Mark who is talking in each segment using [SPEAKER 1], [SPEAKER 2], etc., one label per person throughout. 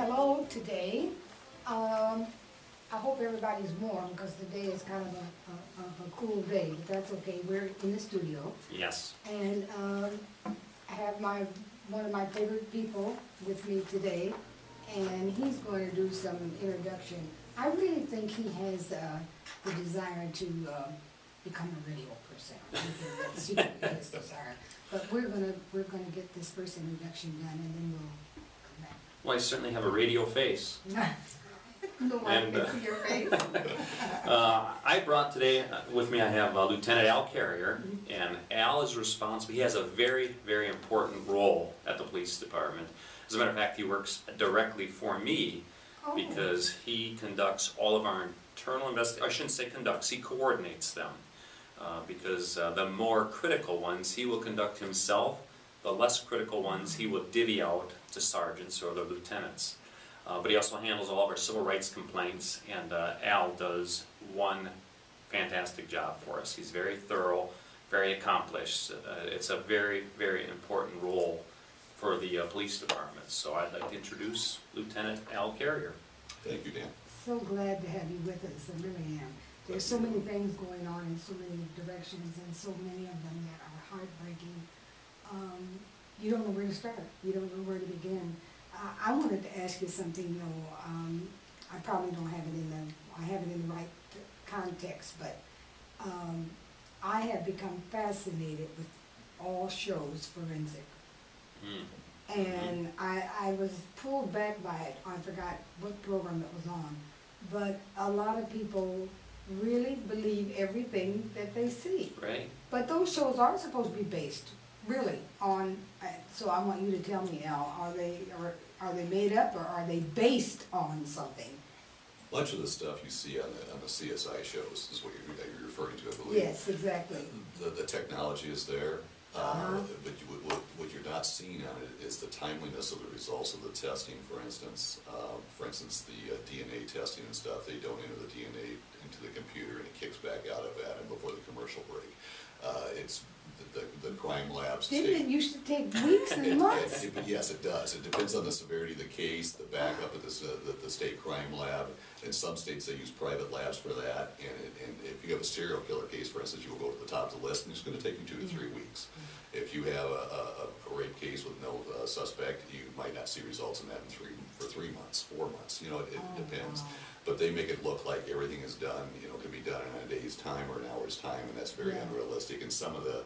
[SPEAKER 1] hello today. I hope everybody's warm because today is kind of a cool day, but that's okay. We're in the studio.
[SPEAKER 2] Yes.
[SPEAKER 1] And I have one of my favorite people with me today, and he's going to do some introduction. I really think he has the desire to become a radio person. I think that's secretly his desire. But we're gonna get this first introduction done, and then we'll come back.
[SPEAKER 2] Well, I certainly have a radio face.
[SPEAKER 1] No, I can see your face.
[SPEAKER 2] I brought today with me, I have Lieutenant Al Carrier, and Al is responsible. He has a very, very important role at the police department. As a matter of fact, he works directly for me because he conducts all of our internal investigations. I shouldn't say conducts, he coordinates them. Because the more critical ones he will conduct himself, the less critical ones he will divvy out to sergeants or the lieutenants. But he also handles all of our civil rights complaints, and Al does one fantastic job for us. He's very thorough, very accomplished. It's a very, very important role for the police department. So I'd like to introduce Lieutenant Al Carrier.
[SPEAKER 3] Thank you, Dan.
[SPEAKER 1] So glad to have you with us, I really am. There's so many things going on in so many directions, and so many of them that are heartbreaking. You don't know where to start. You don't know where to begin. I wanted to ask you something, though. I probably don't have it in the right context, but I have become fascinated with all shows forensic. And I was pulled back by it. I forgot what program it was on, but a lot of people really believe everything that they see.
[SPEAKER 2] Right.
[SPEAKER 1] But those shows are supposed to be based, really, on, so I want you to tell me, Al, are they made up or are they based on something?
[SPEAKER 3] Much of the stuff you see on the CSI shows is what you're referring to, I believe.
[SPEAKER 1] Yes, exactly.
[SPEAKER 3] The technology is there, but what you're not seeing on it is the timeliness of the results of the testing. For instance, the DNA testing and stuff, they don't enter the DNA into the computer and it kicks back out of that and before the commercial break. It's the crime labs.
[SPEAKER 1] Didn't it used to take weeks and months?
[SPEAKER 3] Yes, it does. It depends on the severity of the case, the backup of the state crime lab. In some states, they use private labs for that. And if you have a serial killer case, for instance, you will go to the top of the list, and it's going to take you 2 to 3 weeks. If you have a rape case with no suspect, you might not see results in that for 3 months, 4 months. You know, it depends.
[SPEAKER 1] Wow.
[SPEAKER 3] But they make it look like everything is done, you know, can be done in a day's time or an hour's time, and that's very unrealistic. And some of the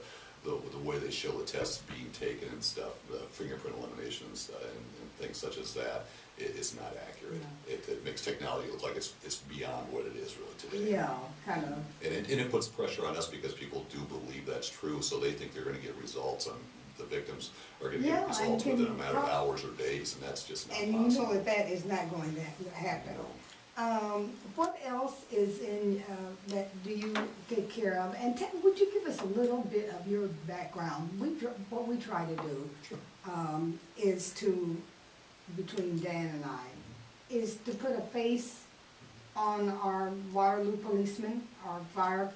[SPEAKER 3] way they show the tests being taken and stuff, the fingerprint eliminations and things such as that, it's not accurate.
[SPEAKER 1] Yeah.
[SPEAKER 3] It makes technology look like it's beyond what it is really today.
[SPEAKER 1] Yeah, kind of.
[SPEAKER 3] And it puts pressure on us because people do believe that's true, so they think they're going to get results on the victims are going to get results within a matter of hours or days, and that's just not possible.
[SPEAKER 1] And you know that is not going to happen.
[SPEAKER 3] No.
[SPEAKER 1] What else is in that do you take care of? And would you give us a little bit of your background? What we try to do is to, between Dan and I, is to put a face on our Waterloo policemen, our fire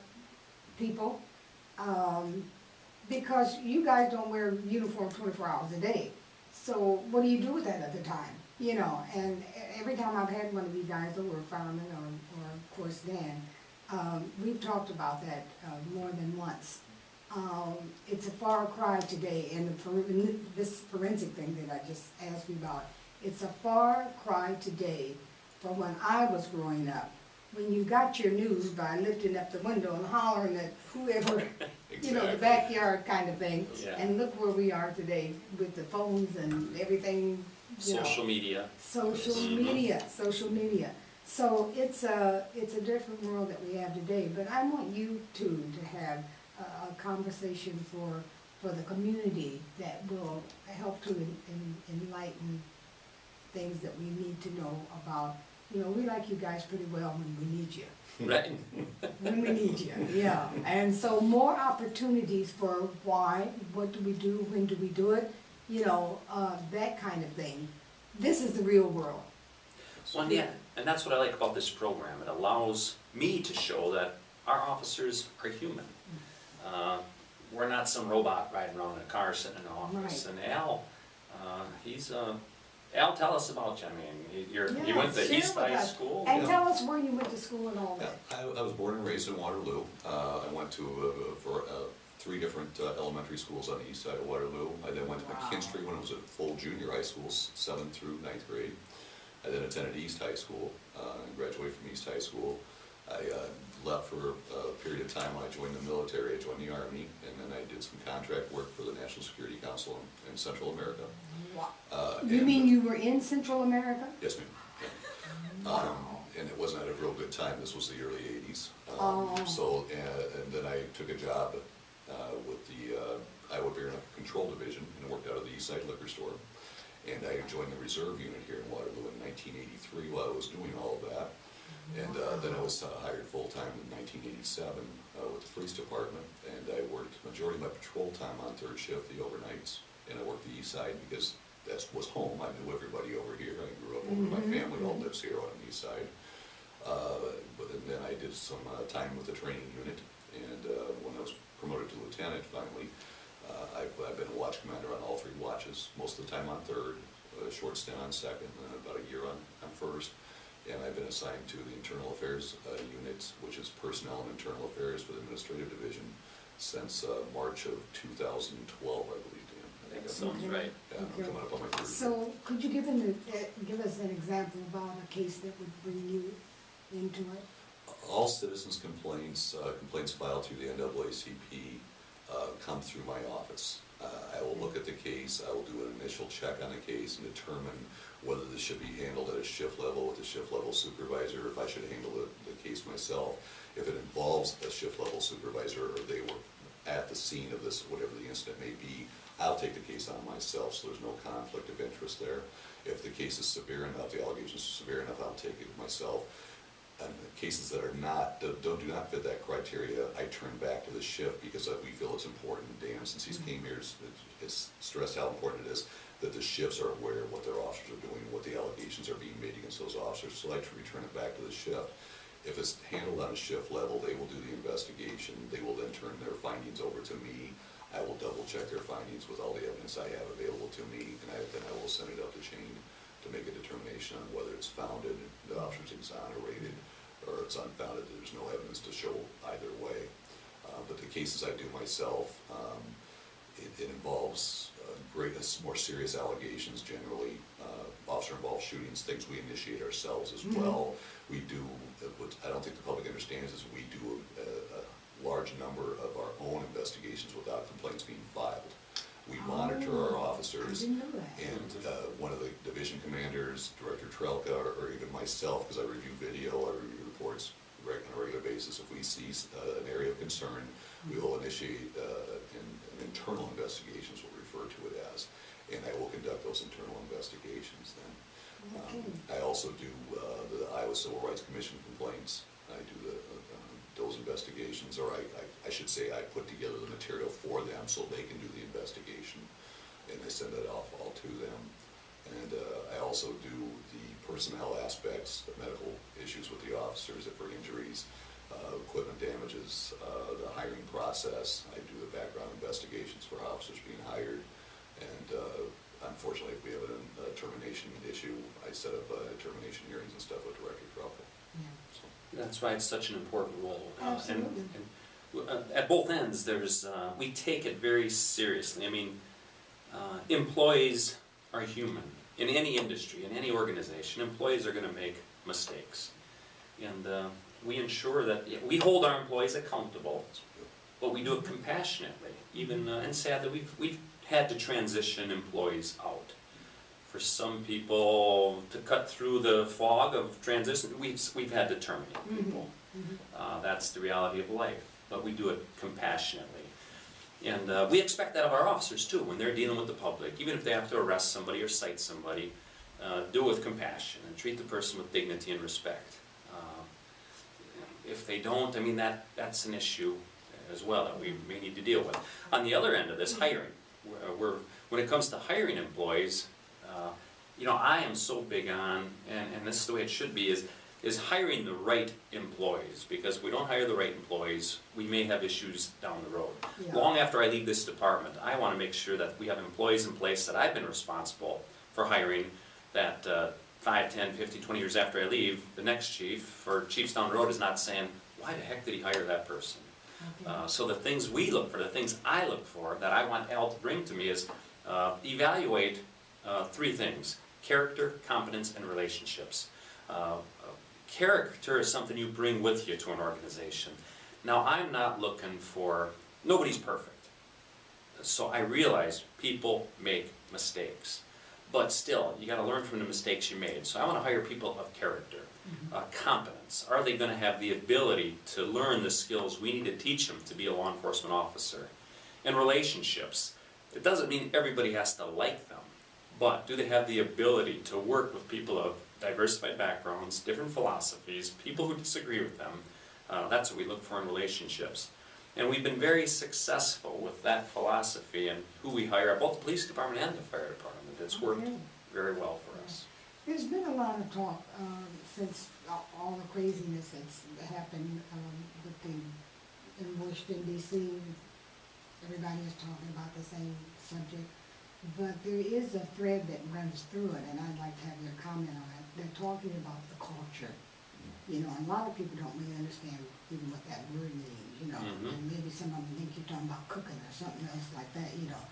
[SPEAKER 1] people, because you guys don't wear uniforms 24 hours a day. So what do you do with that other time? You know, and every time I've had one of you guys, or a fireman, or of course Dan, we've talked about that more than once. It's a far cry today, and this forensic thing that I just asked you about, it's a far cry today from when I was growing up, when you got your news by lifting up the window and hollering at whoever,
[SPEAKER 3] Exactly.
[SPEAKER 1] you know, the backyard kind of thing.
[SPEAKER 2] Yeah.
[SPEAKER 1] And look where we are today with the phones and everything.
[SPEAKER 2] Social media.
[SPEAKER 1] Social media. So it's a different world that we have today. But I want you two to have a conversation for the community that will help to enlighten things that we need to know about. You know, we like you guys pretty well when we need you.
[SPEAKER 2] Right.
[SPEAKER 1] When we need you, yeah. And so more opportunities for why, what do we do, when do we do it, you know, that kind of thing. This is the real world.
[SPEAKER 2] Well, yeah, and that's what I like about this program. It allows me to show that our officers are human. We're not some robot riding around in a car sitting in an office.
[SPEAKER 1] Right.
[SPEAKER 2] And Al, he's Al, tell us about you. I mean, you
[SPEAKER 1] Yeah,
[SPEAKER 2] went to
[SPEAKER 1] share
[SPEAKER 2] East
[SPEAKER 1] with
[SPEAKER 2] High
[SPEAKER 1] us.
[SPEAKER 2] School.
[SPEAKER 1] And
[SPEAKER 3] Yeah.
[SPEAKER 1] tell us where you went to school and all
[SPEAKER 3] Yeah,
[SPEAKER 1] that.
[SPEAKER 3] I was born and raised in Waterloo. I went to for 3 different elementary schools on the east side of Waterloo. I then went to
[SPEAKER 1] Wow.
[SPEAKER 3] McKinstry when I was at full junior high school, 7th through 9th grade. I then attended East High School and graduated from East High School. I left for a period of time when I joined the military. I joined the Army, and then I did some contract work for the National Security Council in Central America.
[SPEAKER 1] Wow. You
[SPEAKER 3] and-
[SPEAKER 1] mean you were in Central America?
[SPEAKER 3] Yes, ma'am. Yeah. And it wasn't at a real good time. This was the early 80s.
[SPEAKER 1] Oh.
[SPEAKER 3] So, and then I took a job with the Iowa Beer and Liquor Control Division and worked out of the East Side Liquor Store. And I joined the reserve unit here in Waterloo in 1983 while I was doing all of that. And then I was hired full-time in 1987 with the police department. And I worked majority of my patrol time on 3rd shift, the overnights. And I worked the east side because that was home. I knew everybody over here. I grew up over, my family all lives here on the east side. But then I did some time with the training unit. And when I was promoted to lieutenant finally, I've been a watch commander on all 3 watches, most of the time on 3rd, a short stint on 2nd, and then about a year on 1st. And I've been assigned to the Internal Affairs Unit, which is Personnel and Internal Affairs for the Administrative Division, since March of 2012, I believe, Dan. I think
[SPEAKER 2] That sounds right.
[SPEAKER 3] Yeah, I'm coming up on my 3rd year.
[SPEAKER 1] So could you give us an example about a case that would bring you into it?
[SPEAKER 3] All citizens' complaints, complaints filed through the NAACP come through my office. I will look at the case, I will do an initial check on the case and determine whether this should be handled at a shift level with a shift level supervisor, if I should handle the case myself. If it involves a shift level supervisor or they were at the scene of this, whatever the incident may be, I'll take the case on myself so there's no conflict of interest there. If the case is severe enough, the allegations are severe enough, I'll take it myself. And the cases that are not, do not fit that criteria, I turn back to the shift because we feel it's important. Dan, since he's came here, has stressed how important it is that the shifts are aware of what their officers are doing, what the allegations are being made against those officers, so I return it back to the shift. If it's handled on a shift level, they will do the investigation. They will then turn their findings over to me. I will double check their findings with all the evidence I have available to me, and then I will send it up the chain to make a determination on whether it's founded, the officer's exonerated, or it's unfounded, that there's no evidence to show either way. But the cases I do myself, it involves more serious allegations generally, officer-involved shootings, things we initiate ourselves as well. We do, what I don't think the public understands is we do a large number of our own investigations without complaints being filed. We monitor our officers,
[SPEAKER 1] I didn't know that.
[SPEAKER 3] and one of the division commanders, Director Trelka, or even myself, because I review video, I review reports on a regular basis. If we see an area of concern, we will initiate an internal investigation, is what we refer to it as, and I will conduct those internal investigations then.
[SPEAKER 1] Okay.
[SPEAKER 3] I also do the Iowa Civil Rights Commission complaints. I do those investigations, or I should say I put together the material for them so they can do the investigation, and I send that off all to them. And I also do the personnel aspects, the medical issues with the officers for injuries, equipment damages, the hiring process. I do the background investigations for officers being hired, and unfortunately, if we have a termination issue, I set up termination hearings and stuff with Director Trelka.
[SPEAKER 1] Yeah.
[SPEAKER 3] So.
[SPEAKER 2] That's why it's such an important role.
[SPEAKER 1] Absolutely.
[SPEAKER 2] At both ends, we take it very seriously. I mean, employees are human. In any industry, in any organization, employees are going to make mistakes. And we ensure that we hold our employees accountable, but we do it compassionately. Even, and sad that we've had to transition employees out. For some people, to cut through the fog of transition, we've had to terminate people. That's the reality of life, but we do it compassionately. And we expect that of our officers too, when they're dealing with the public. Even if they have to arrest somebody or cite somebody, do it with compassion and treat the person with dignity and respect. If they don't, I mean, that's an issue as well that we may need to deal with. On the other end of this, hiring. When it comes to hiring employees, you know, I am so big on, and this is the way it should be, is hiring the right employees. Because if we don't hire the right employees, we may have issues down the road.
[SPEAKER 1] Yeah.
[SPEAKER 2] Long after I leave this department, I want to make sure that we have employees in place that I've been responsible for hiring that 5, 10, 15, 20 years after I leave, the next chief or chiefs down the road is not saying, why the heck did he hire that person?
[SPEAKER 1] Okay.
[SPEAKER 2] So the things we look for, the things I look for, that I want Al to bring to me is evaluate 3 things: character, competence, and relationships. Character is something you bring with you to an organization. Now, I'm not looking for, nobody's perfect. So I realize people make mistakes. But still, you gotta learn from the mistakes you made. So I wanna hire people of character. Competence. Are they gonna have the ability to learn the skills we need to teach them to be a law enforcement officer? And relationships. It doesn't mean everybody has to like them, but do they have the ability to work with people of diversified backgrounds, different philosophies, people who disagree with them? That's what we look for in relationships. And we've been very successful with that philosophy and who we hire at both the police department and the fire department. It's worked very well for us.
[SPEAKER 1] There's been a lot of talk since all the craziness that's happened with the, in Washington DC. Everybody is talking about the same subject, but there is a thread that runs through it, and I'd like to have your comment on it. They're talking about the culture. You know, and a lot of people don't really understand even what that word means, you know, and maybe some of them think you're talking about cooking or something else like that, you know.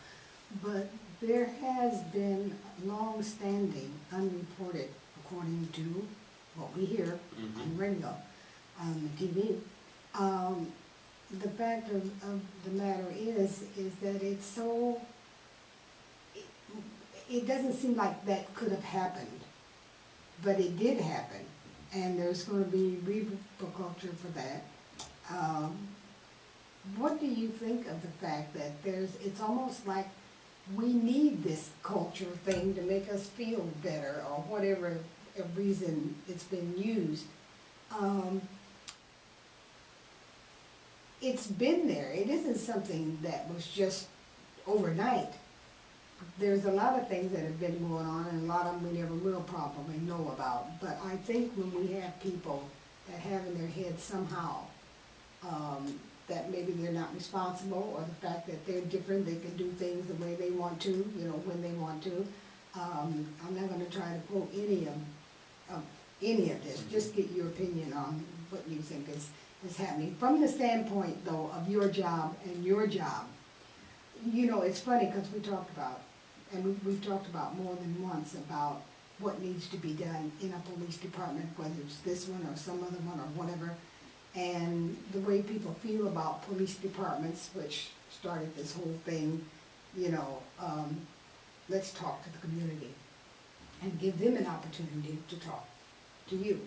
[SPEAKER 1] But there has been long-standing, unreported, according to what we hear on radio, on the TV, the fact of the matter is that it's so, it doesn't seem like that could have happened, but it did happen, and there's going to be repercussions for that. What do you think of the fact that it's almost like we need this culture thing to make us feel better, or whatever reason it's been used? It's been there. It isn't something that was just overnight. There's a lot of things that have been going on, and a lot of them we never will probably know about. But I think when we have people that have in their heads somehow that maybe they're not responsible, or the fact that they're different, they can do things the way they want to, you know, when they want to. I'm not going to try to quote any of this. Just get your opinion on what you think is happening. From the standpoint, though, of your job and your job, you know, it's funny because we talked about, and we've talked about more than once about what needs to be done in a police department, whether it's this one or some other one or whatever, and the way people feel about police departments, which started this whole thing, you know, let's talk to the community and give them an opportunity to talk to you.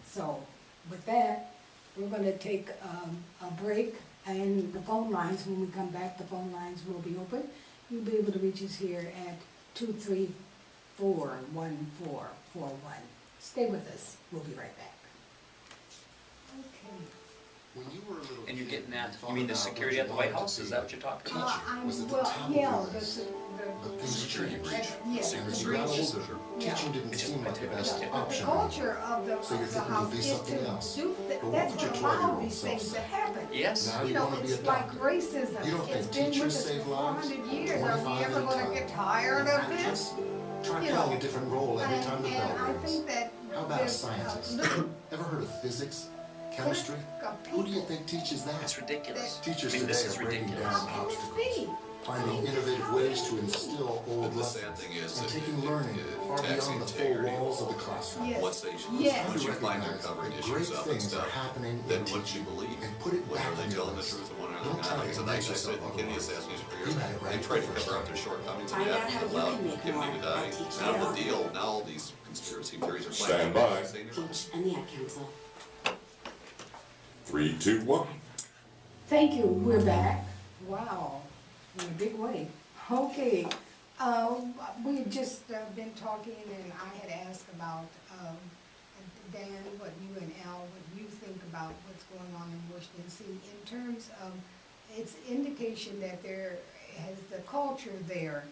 [SPEAKER 1] So with that, we're going to take a break, and the phone lines, when we come back, the phone lines will be open. You'll be able to reach us here at 234-1441. Stay with us. We'll be right back. Okay.
[SPEAKER 4] When you were a little
[SPEAKER 2] And you're
[SPEAKER 4] kid,
[SPEAKER 2] getting that,
[SPEAKER 4] thought
[SPEAKER 2] you mean the
[SPEAKER 4] about
[SPEAKER 2] security
[SPEAKER 4] what
[SPEAKER 2] at the
[SPEAKER 4] you
[SPEAKER 2] White
[SPEAKER 4] wanted
[SPEAKER 2] House?
[SPEAKER 4] to
[SPEAKER 2] Is
[SPEAKER 4] be.
[SPEAKER 2] that what you're talking about?
[SPEAKER 4] Was it the
[SPEAKER 1] Well,
[SPEAKER 4] top of
[SPEAKER 1] yeah,
[SPEAKER 4] your list?
[SPEAKER 1] the
[SPEAKER 4] The
[SPEAKER 3] Security breach.
[SPEAKER 1] yes,
[SPEAKER 4] And
[SPEAKER 1] the
[SPEAKER 4] as you
[SPEAKER 1] breach.
[SPEAKER 4] got older,
[SPEAKER 1] Yeah.
[SPEAKER 4] teaching didn't seem like the best
[SPEAKER 1] The
[SPEAKER 4] option.
[SPEAKER 1] culture of the
[SPEAKER 4] So you're thinking
[SPEAKER 1] house
[SPEAKER 4] you'll be
[SPEAKER 1] is
[SPEAKER 4] something
[SPEAKER 1] to
[SPEAKER 4] else.
[SPEAKER 1] do,
[SPEAKER 4] But what
[SPEAKER 1] that's
[SPEAKER 4] would your
[SPEAKER 1] what allowed
[SPEAKER 4] 12-year-old
[SPEAKER 1] these
[SPEAKER 4] self
[SPEAKER 1] things to
[SPEAKER 4] say?
[SPEAKER 1] happen.
[SPEAKER 2] Yes.
[SPEAKER 4] Now
[SPEAKER 1] You
[SPEAKER 4] you
[SPEAKER 1] know,
[SPEAKER 4] want to be a
[SPEAKER 1] it's like
[SPEAKER 4] doctor.
[SPEAKER 1] racism.
[SPEAKER 4] You don't
[SPEAKER 1] It's
[SPEAKER 4] think
[SPEAKER 1] been with
[SPEAKER 4] teachers
[SPEAKER 1] us
[SPEAKER 4] save
[SPEAKER 1] for
[SPEAKER 4] lives?
[SPEAKER 1] 400 years. Are we
[SPEAKER 4] 25
[SPEAKER 1] ever
[SPEAKER 4] at a
[SPEAKER 1] going to
[SPEAKER 4] time.
[SPEAKER 1] get tired of this?
[SPEAKER 4] Actress, try
[SPEAKER 1] You
[SPEAKER 4] playing
[SPEAKER 1] know,
[SPEAKER 4] a different role every time the bell
[SPEAKER 1] and I
[SPEAKER 4] rings.
[SPEAKER 1] think that
[SPEAKER 4] How about a
[SPEAKER 1] there's
[SPEAKER 4] scientist?
[SPEAKER 1] little
[SPEAKER 4] Ever heard of physics? Chemistry?
[SPEAKER 1] clique of
[SPEAKER 4] Who do you
[SPEAKER 1] people.
[SPEAKER 4] think teaches that?
[SPEAKER 2] It's ridiculous.
[SPEAKER 4] Teachers
[SPEAKER 2] I mean,
[SPEAKER 4] today
[SPEAKER 2] this is
[SPEAKER 4] are breaking
[SPEAKER 2] ridiculous.
[SPEAKER 4] down
[SPEAKER 1] How can this
[SPEAKER 4] obstacles,
[SPEAKER 1] be?
[SPEAKER 4] finding innovative ways to instill
[SPEAKER 3] But
[SPEAKER 4] old
[SPEAKER 3] the sad
[SPEAKER 4] lessons,
[SPEAKER 3] thing is
[SPEAKER 4] and
[SPEAKER 3] that
[SPEAKER 4] taking
[SPEAKER 3] it-
[SPEAKER 4] learning
[SPEAKER 3] it
[SPEAKER 4] far
[SPEAKER 3] attacks
[SPEAKER 4] beyond the four
[SPEAKER 3] integrity
[SPEAKER 4] walls of the
[SPEAKER 3] of
[SPEAKER 4] classroom.
[SPEAKER 1] Yes.
[SPEAKER 3] Once
[SPEAKER 1] Yes.
[SPEAKER 3] once you
[SPEAKER 4] We
[SPEAKER 3] find they're
[SPEAKER 4] recognize
[SPEAKER 3] covering
[SPEAKER 4] that
[SPEAKER 3] issues
[SPEAKER 4] great
[SPEAKER 3] up and
[SPEAKER 4] things
[SPEAKER 3] stuff,
[SPEAKER 4] are happening
[SPEAKER 3] then
[SPEAKER 4] in
[SPEAKER 3] what you
[SPEAKER 4] teaching,
[SPEAKER 3] believe,
[SPEAKER 4] and put it
[SPEAKER 3] whether
[SPEAKER 4] back
[SPEAKER 3] they
[SPEAKER 4] on your
[SPEAKER 3] telling the
[SPEAKER 4] list.
[SPEAKER 3] truth or one or
[SPEAKER 4] Don't
[SPEAKER 3] not.
[SPEAKER 4] try to
[SPEAKER 3] Because a
[SPEAKER 4] convince
[SPEAKER 3] nice guy said,
[SPEAKER 4] yourself
[SPEAKER 3] McKinney
[SPEAKER 4] otherwise.
[SPEAKER 3] assassination for
[SPEAKER 4] You
[SPEAKER 3] years.
[SPEAKER 4] had it right
[SPEAKER 3] They
[SPEAKER 4] the
[SPEAKER 3] tried to
[SPEAKER 4] first
[SPEAKER 3] cover up
[SPEAKER 4] time.
[SPEAKER 3] their shortcomings and
[SPEAKER 5] Find
[SPEAKER 3] that
[SPEAKER 5] out how
[SPEAKER 3] being
[SPEAKER 5] you
[SPEAKER 3] allowed
[SPEAKER 5] can make
[SPEAKER 3] McKinney
[SPEAKER 5] more
[SPEAKER 3] to die.
[SPEAKER 5] by teaching.
[SPEAKER 3] Now the
[SPEAKER 1] Yeah.
[SPEAKER 3] deal, now all these conspiracy theories are
[SPEAKER 6] Stand
[SPEAKER 3] flying.
[SPEAKER 6] by.
[SPEAKER 3] Saying they're
[SPEAKER 5] Teach and the Ad Council.
[SPEAKER 6] 3, 2, 1.
[SPEAKER 1] Thank you, we're back. Wow, in a big way. Okay, we had just been talking, and I had asked about, Dan, what you and Al, what you think about what's going on in Washington DC in terms of its indication that there has, the culture there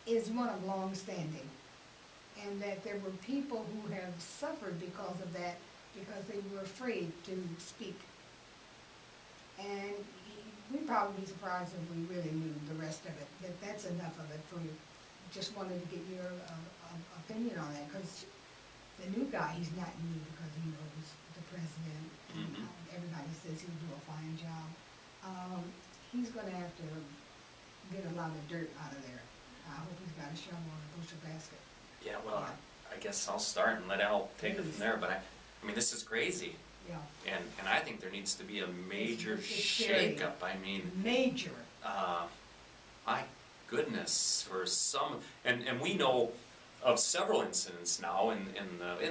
[SPEAKER 1] is one of long standing, and that there were people who have suffered because of that, because they were afraid to speak. And we'd probably be surprised if we really knew the rest of it, that that's enough of it for you. Just wanted to get your opinion on that, because the new guy, he's not new because he knows the president.
[SPEAKER 2] Mhm.
[SPEAKER 1] Everybody says he'll do a fine job. He's gonna have to get a lot of dirt out of there. I hope he's got a shovel and a bushel basket.
[SPEAKER 2] Yeah, well, I guess I'll start and let Al take it from there, but I mean, this is crazy.
[SPEAKER 1] Yeah,
[SPEAKER 2] And I think there needs to be a major
[SPEAKER 1] It's scary.
[SPEAKER 2] shakeup. I mean,
[SPEAKER 1] major.
[SPEAKER 2] my goodness, for some, and we know of several incidents now, and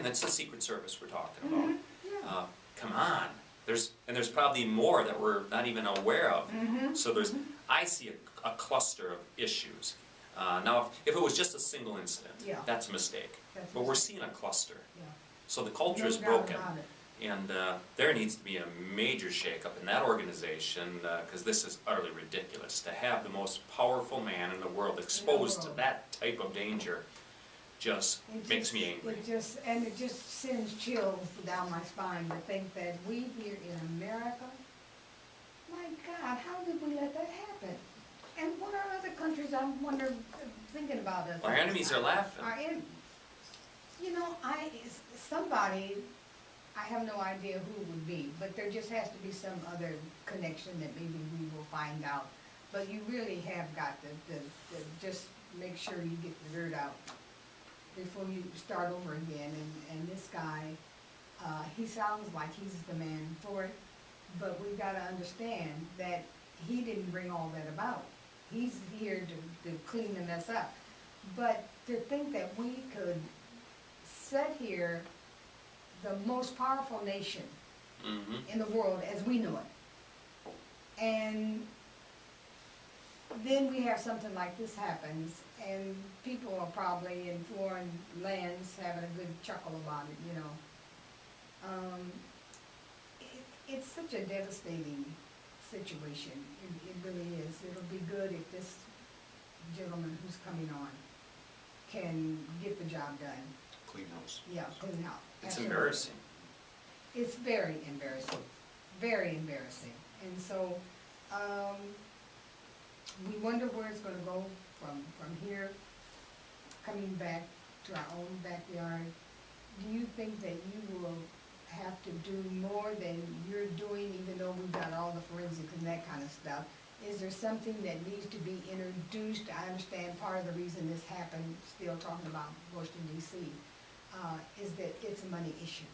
[SPEAKER 2] it's the Secret Service we're talking about.
[SPEAKER 1] Yeah.
[SPEAKER 2] Come on, there's probably more that we're not even aware of. So I see a cluster of issues. Now, if it was just a single incident,
[SPEAKER 1] Yeah.
[SPEAKER 2] that's a mistake.
[SPEAKER 1] That's a
[SPEAKER 2] But we're
[SPEAKER 1] mistake.
[SPEAKER 2] seeing a cluster.
[SPEAKER 1] Yeah.
[SPEAKER 2] So the culture
[SPEAKER 1] No
[SPEAKER 2] is
[SPEAKER 1] doubt
[SPEAKER 2] broken.
[SPEAKER 1] about it.
[SPEAKER 2] And there needs to be a major shakeup in that organization, because this is utterly ridiculous. To have the most powerful man in the world exposed to
[SPEAKER 1] world.
[SPEAKER 2] that type of danger just
[SPEAKER 1] It
[SPEAKER 2] makes
[SPEAKER 1] just-
[SPEAKER 2] me angry.
[SPEAKER 1] It just sends chills down my spine to think that we here in America, my God, how did we let that happen? And what are other countries, I wonder, thinking about us?
[SPEAKER 2] Our enemies are laughing.
[SPEAKER 1] You know, somebody, I have no idea who it would be, but there just has to be some other connection that maybe we will find out. But you really have got to just make sure you get the dirt out before you start over again. And this guy, he sounds like he's the man for it, but we've gotta understand that he didn't bring all that about. He's here to clean the mess up. But to think that we could sit here, the most powerful nation
[SPEAKER 2] Mm-hmm.
[SPEAKER 1] in the world as we know it, and then we have something like this happens, and people are probably in foreign lands having a good chuckle about it, you know. It's such a devastating situation. It really is. It'll be good if this gentleman who's coming on can get the job done.
[SPEAKER 3] Clean house.
[SPEAKER 1] Yeah, clean out.
[SPEAKER 2] It's
[SPEAKER 1] Absolutely.
[SPEAKER 2] embarrassing.
[SPEAKER 1] It's very embarrassing, very embarrassing. And so, we wonder where it's gonna go from here, coming back to our own backyard. Do you think that you will have to do more than you're doing, even though we've got all the forensics and that kind of stuff? Is there something that needs to be introduced? I understand part of the reason this happened, still talking about Washington DC, is that it's a money issue.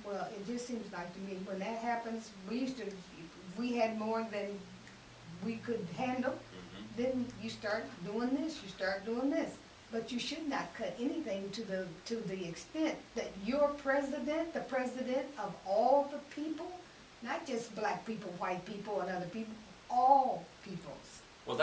[SPEAKER 1] Well, it just seems like to me, when that happens, we had more than we could handle,
[SPEAKER 2] Mm-hmm.
[SPEAKER 1] then you start doing this, you start doing this. But you should not cut anything to the extent that your president, the president of all the people, not just black people, white people, and other people, all peoples.
[SPEAKER 2] Well,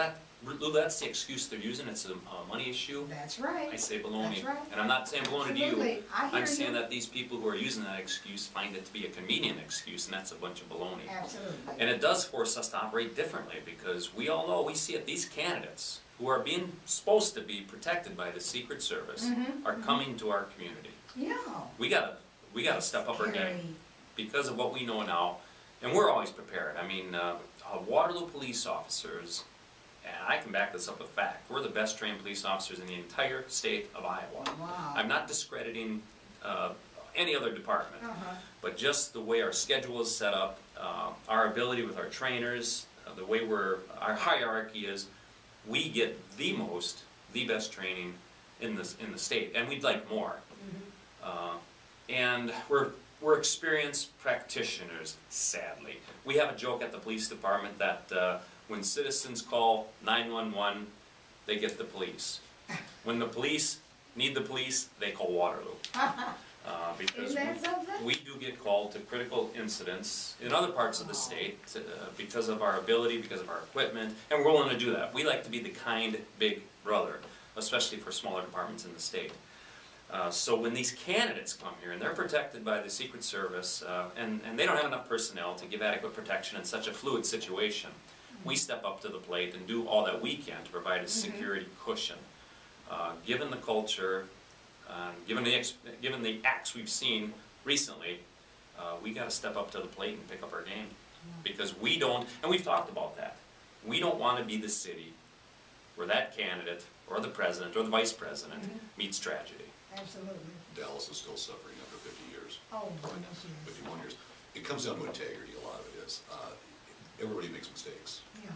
[SPEAKER 2] that's the excuse they're using. It's a money issue.
[SPEAKER 1] That's right.
[SPEAKER 2] I say baloney.
[SPEAKER 1] That's right.
[SPEAKER 2] And I'm not saying baloney to you.
[SPEAKER 1] Absolutely. I hear
[SPEAKER 2] I'm saying
[SPEAKER 1] you.
[SPEAKER 2] that these people who are using that excuse find it to be a convenient excuse, and that's a bunch of baloney.
[SPEAKER 1] Absolutely.
[SPEAKER 2] And it does force us to operate differently, because we all know, we see it, these candidates who are being supposed to be protected by the Secret Service are coming to our community.
[SPEAKER 1] Yeah.
[SPEAKER 2] We gotta step up our
[SPEAKER 1] Scary.
[SPEAKER 2] game because of what we know now, and we're always prepared. I mean, Waterloo police officers, and I can back this up with fact, we're the best trained police officers in the entire state of Iowa.
[SPEAKER 1] Wow.
[SPEAKER 2] I'm not discrediting any other department,
[SPEAKER 1] Uh-huh.
[SPEAKER 2] but just the way our schedule is set up, our ability with our trainers, the way our hierarchy is, we get the best training in the state, and we'd like more. And we're experienced practitioners, sadly. We have a joke at the police department that when citizens call 911, they get the police. When the police need the police, they call Waterloo. Because
[SPEAKER 1] Isn't that something?
[SPEAKER 2] we do get called to critical incidents in other parts of the state because of our ability, because of our equipment, and we're willing to do that. We like to be the kind big brother, especially for smaller departments in the state. So when these candidates come here and they're protected by the Secret Service and they don't have enough personnel to give adequate protection in such a fluid situation, we step up to the plate and do all that we can to provide a security cushion. Given the culture, given the acts we've seen recently, we got to step up to the plate and pick up our game, because and we've talked about that. We don't want to be the city where that candidate or the president or the vice president meets tragedy.
[SPEAKER 1] Absolutely.
[SPEAKER 3] Dallas is still suffering after 50 years.
[SPEAKER 1] Oh, goodness, yes.
[SPEAKER 3] 51 years. It comes down to integrity, a lot of it is. Everybody makes mistakes.
[SPEAKER 1] Yeah.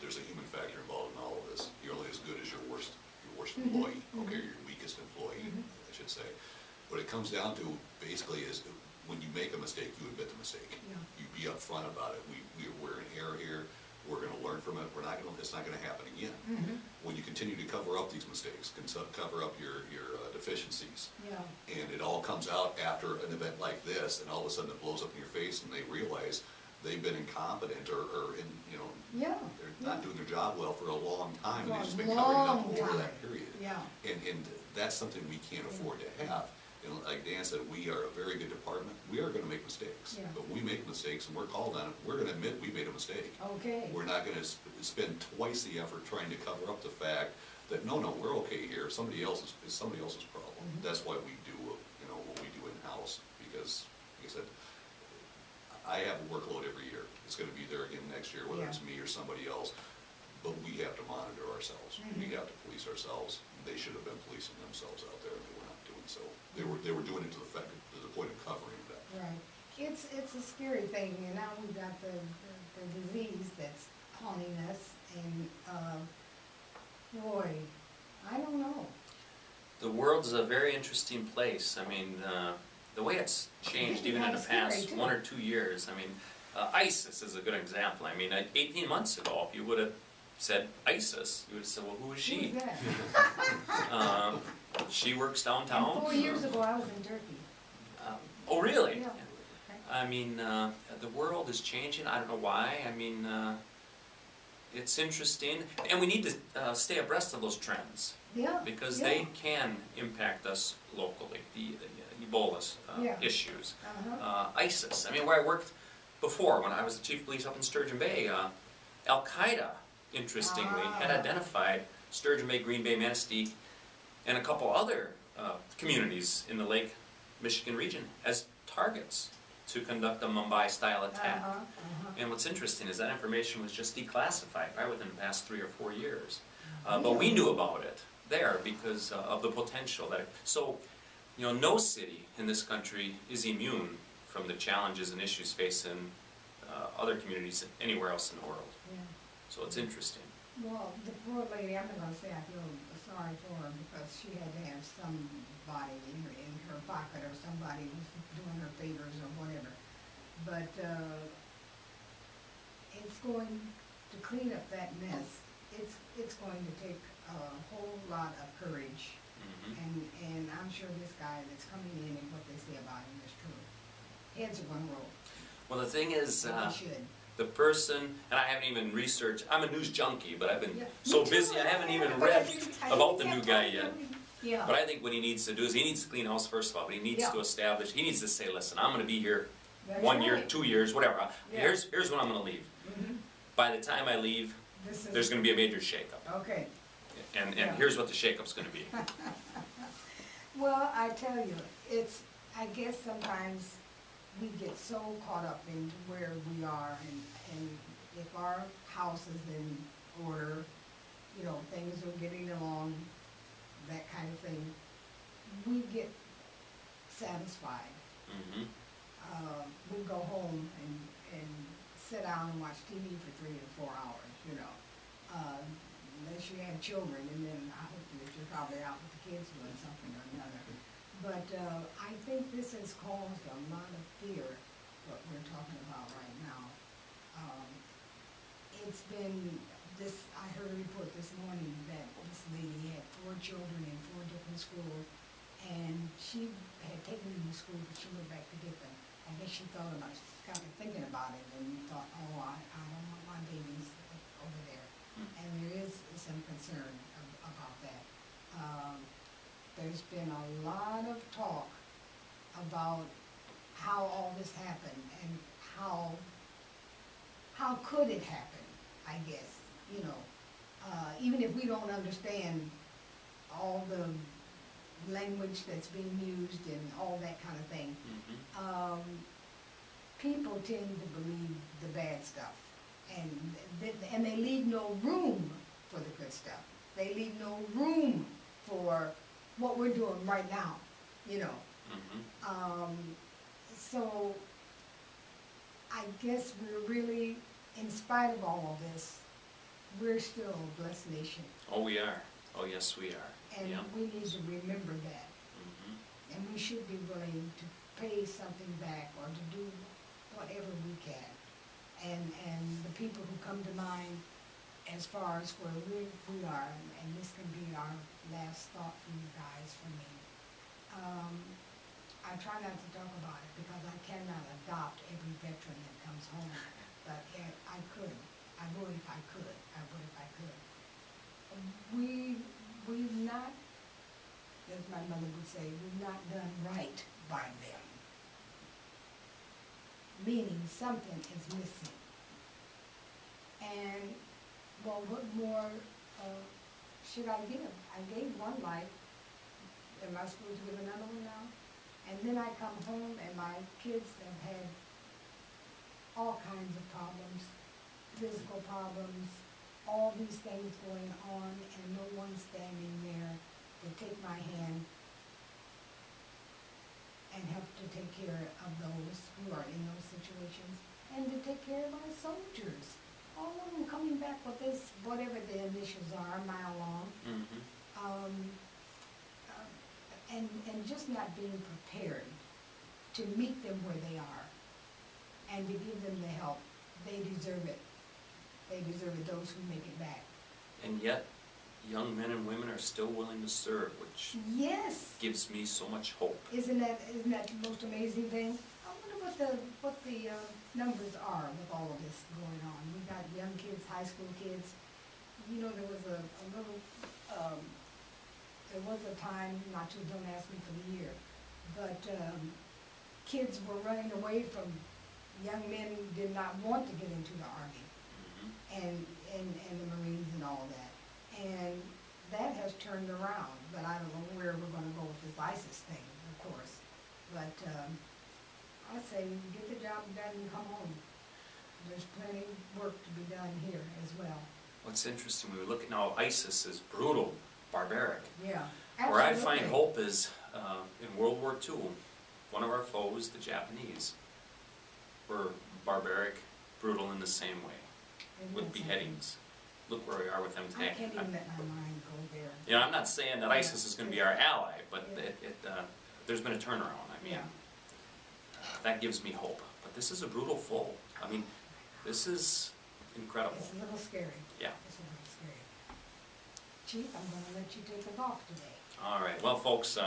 [SPEAKER 3] There's a human factor involved in all of this. You're only as good as your worst employee, okay, your weakest employee, I should say. What it comes down to basically is when you make a mistake, you admit the mistake.
[SPEAKER 1] Yeah.
[SPEAKER 3] You be upfront about it. We're in error here. We're going to learn from it. It's not going to happen again. When you continue to cover up these mistakes, cover up your deficiencies,
[SPEAKER 1] Yeah.
[SPEAKER 3] and it all comes out after an event like this, and all of a sudden it blows up in your face, and they realize they've been incompetent or
[SPEAKER 1] Yeah.
[SPEAKER 3] they're not doing their job well for a long time, and
[SPEAKER 1] For
[SPEAKER 3] they've just
[SPEAKER 1] a
[SPEAKER 3] been covering it up
[SPEAKER 1] long
[SPEAKER 3] over
[SPEAKER 1] time.
[SPEAKER 3] that period.
[SPEAKER 1] Yeah.
[SPEAKER 3] And that's something we can't afford to have. And like Dan said, we are a very good department. We are gonna make mistakes.
[SPEAKER 1] Yeah.
[SPEAKER 3] But when we make mistakes and we're called on it, we're gonna admit we made a mistake.
[SPEAKER 1] Okay.
[SPEAKER 3] We're not gonna spend twice the effort trying to cover up the fact that, no, we're okay here, it's somebody else's problem. That's why we do, what we do in-house, because, like I said, I have a workload every year. It's gonna be there again next year, whether
[SPEAKER 1] Yeah.
[SPEAKER 3] it's me or somebody else. But we have to monitor ourselves. We have to police ourselves. They should have been policing themselves out there, and they were not doing so. They were doing it to the point of covering that.
[SPEAKER 1] Right. It's a scary thing, and now we've got the disease that's haunting us, and, boy, I don't know.
[SPEAKER 2] The world's a very interesting place. I mean, the way it's changed even in the
[SPEAKER 1] It's kinda
[SPEAKER 2] past
[SPEAKER 1] scary, too.
[SPEAKER 2] 1 or 2 years. I mean, ISIS is a good example. I mean, 18 months ago, if you would have said ISIS, you would have said, well, who is she?
[SPEAKER 1] Who's that?
[SPEAKER 2] She works
[SPEAKER 1] And
[SPEAKER 2] downtown.
[SPEAKER 1] 4 years ago, I was in Turkey.
[SPEAKER 2] Oh, really?
[SPEAKER 1] Yeah.
[SPEAKER 2] I mean, the world is changing. I don't know why. I mean, it's interesting. And we need to stay abreast of those trends
[SPEAKER 1] Yeah.
[SPEAKER 2] because
[SPEAKER 1] yeah.
[SPEAKER 2] they can impact us locally, the Ebola
[SPEAKER 1] Yeah.
[SPEAKER 2] issues.
[SPEAKER 1] Uh-huh.
[SPEAKER 2] ISIS. I mean, where I worked before, when I was the chief of police up in Sturgeon Bay, Al-Qaeda, interestingly, had identified Sturgeon Bay, Green Bay, Manistee, and a couple other communities in the Lake Michigan region as targets to conduct a Mumbai-style attack.
[SPEAKER 1] Uh-huh. Uh-huh.
[SPEAKER 2] And what's interesting is that information was just declassified probably within the past 3 or 4 years. But we knew about it there because of the potential that so, no city in this country is immune from the challenges and issues facing other communities anywhere else in the world.
[SPEAKER 1] Yeah.
[SPEAKER 2] So it's interesting.
[SPEAKER 1] Well, the poor lady, I'm not gonna say I feel sorry for her because she had to have somebody in her pocket or somebody was doing her favors or whatever. But, it's going to clean up that mess. It's going to take a whole lot of courage. And I'm sure this guy that's coming in and what they say about him is true. Heads are gonna roll.
[SPEAKER 2] Well, the thing is,
[SPEAKER 1] They should.
[SPEAKER 2] the person, and I haven't even researched, I'm a news junkie, but I've been
[SPEAKER 1] Yeah.
[SPEAKER 2] so
[SPEAKER 1] Me
[SPEAKER 2] busy,
[SPEAKER 1] too.
[SPEAKER 2] I haven't even
[SPEAKER 1] But
[SPEAKER 2] read
[SPEAKER 1] I
[SPEAKER 2] about the
[SPEAKER 1] can't
[SPEAKER 2] new guy
[SPEAKER 1] find
[SPEAKER 2] yet.
[SPEAKER 1] him. Yeah.
[SPEAKER 2] But I think what he needs to do is he needs to clean house first of all, but he needs
[SPEAKER 1] Yeah.
[SPEAKER 2] to establish, he needs to say, listen, I'm gonna be here
[SPEAKER 1] That's
[SPEAKER 2] 1 year,
[SPEAKER 1] right.
[SPEAKER 2] 2 years, whatever.
[SPEAKER 1] Yeah.
[SPEAKER 2] Here's when I'm gonna leave.
[SPEAKER 1] Mhm.
[SPEAKER 2] By the time I leave,
[SPEAKER 1] This is.
[SPEAKER 2] there's gonna be a major shakeup.
[SPEAKER 1] Okay.
[SPEAKER 2] And
[SPEAKER 1] Yeah.
[SPEAKER 2] here's what the shakeup's gonna be.
[SPEAKER 1] Well, I tell you, I guess sometimes we get so caught up in where we are and if our house is in order, things are getting along, that kind of thing, we get satisfied.
[SPEAKER 2] Mhm.
[SPEAKER 1] We go home and sit down and watch TV for 3 or 4 hours, unless you have children, and then I hope that you're probably out with the kids doing something or another. But I think this has caused a lot of fear, what we're talking about right now. It's been I heard a report this morning that this lady had 4 children in 4 different schools, and she had taken them to school, but she went back to get them. I guess she got me thinking about it and thought, oh, I don't want my babies over there. And there is some concern about that. There's been a lot of talk about how all this happened and how could it happen, I guess, even if we don't understand all the language that's being used and all that kind of thing. People tend to believe the bad stuff, and they leave no room for the good stuff. They leave no room for what we're doing right now, you know. So I guess we're really, in spite of all of this, we're still a blessed nation.
[SPEAKER 2] Oh, we are. Oh, yes, we are.
[SPEAKER 1] And
[SPEAKER 2] Yeah.
[SPEAKER 1] we need to remember that.
[SPEAKER 2] Mhm.
[SPEAKER 1] And we should be willing to pay something back or to do whatever we can. And the people who come to mind as far as where we are, and this can be our last thought for you guys, for me. I try not to talk about it because I cannot adopt every veteran that comes home, but I could. I would if I could. I would if I could. We've not, as my mother would say, we've not done right by them. Meaning something is missing. And, well, what more should I give? I gave one life. Am I supposed to give another one now? And then I come home and my kids have had all kinds of problems, physical problems, all these things going on, and no one standing there to take my hand and help to take care of those who are in those situations, and to take care of our soldiers. All of them coming back with this, whatever the initials are, a mile long. And just not being prepared to meet them where they are and to give them the help. They deserve it. They deserve it, those who make it back.
[SPEAKER 2] And yet, young men and women are still willing to serve, which
[SPEAKER 1] Yes.
[SPEAKER 2] gives me so much hope.
[SPEAKER 1] Isn't that the most amazing thing? I wonder what the numbers are with all of this going on. We got young kids, high school kids. You know, there was a little, there was a time, don't ask me for the year, but kids were running away from young men who did not want to get into the Army and the Marines and all that. And that has turned around, but I don't know where we're gonna go with this ISIS thing, of course. But I say, get the job done and come home. There's plenty of work to be done here as well.
[SPEAKER 2] What's interesting, when we look at now, ISIS is brutal, barbaric.
[SPEAKER 1] Yeah,
[SPEAKER 2] Where I
[SPEAKER 1] absolutely.
[SPEAKER 2] find hope is in World War II, one of our foes, the Japanese, were barbaric, brutal in the same way,
[SPEAKER 1] Isn't
[SPEAKER 2] with
[SPEAKER 1] that
[SPEAKER 2] beheadings. Look where we are with them
[SPEAKER 1] something? I
[SPEAKER 2] today.
[SPEAKER 1] can't even let my mind go there.
[SPEAKER 2] You know, I'm not saying that ISIS is going to be our ally, but there's been a turnaround. I mean, that gives me hope. But this is a brutal foe. I mean, this is incredible.
[SPEAKER 1] It's a little scary.
[SPEAKER 2] Yeah.
[SPEAKER 1] It's a little scary. Chief, I'm gonna let you take us off today.
[SPEAKER 2] All right. Well, folks,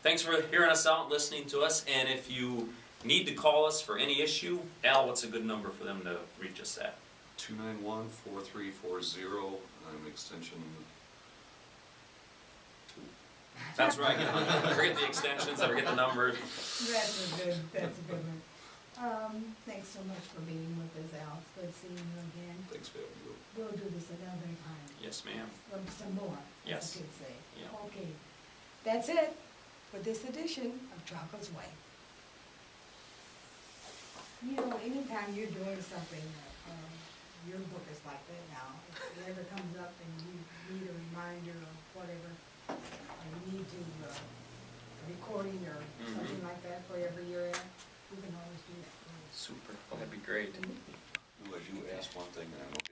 [SPEAKER 2] thanks for hearing us out, listening to us. And if you need to call us for any issue, Al, what's a good number for them to reach us at?
[SPEAKER 3] 291-4340, extension 2.
[SPEAKER 2] That's right. I forget the extensions. I forget the numbers.
[SPEAKER 1] That's a good one. Thanks so much for being with us, Al. It's good seeing you again.
[SPEAKER 3] Thanks for having me.
[SPEAKER 1] We'll do this another time.
[SPEAKER 2] Yes, ma'am.
[SPEAKER 1] Some more,
[SPEAKER 2] Yes.
[SPEAKER 1] as the kids say.
[SPEAKER 2] Yeah.
[SPEAKER 1] Okay. That's it for this edition of Trelka's Way. You know, anytime you're doing something, your book is like that now. If it ever comes up and you need a reminder of whatever, or you need to, a recording or something like that, wherever you're at, you can always do that.
[SPEAKER 2] Super. That'd be great.
[SPEAKER 3] As you asked one thing, and I know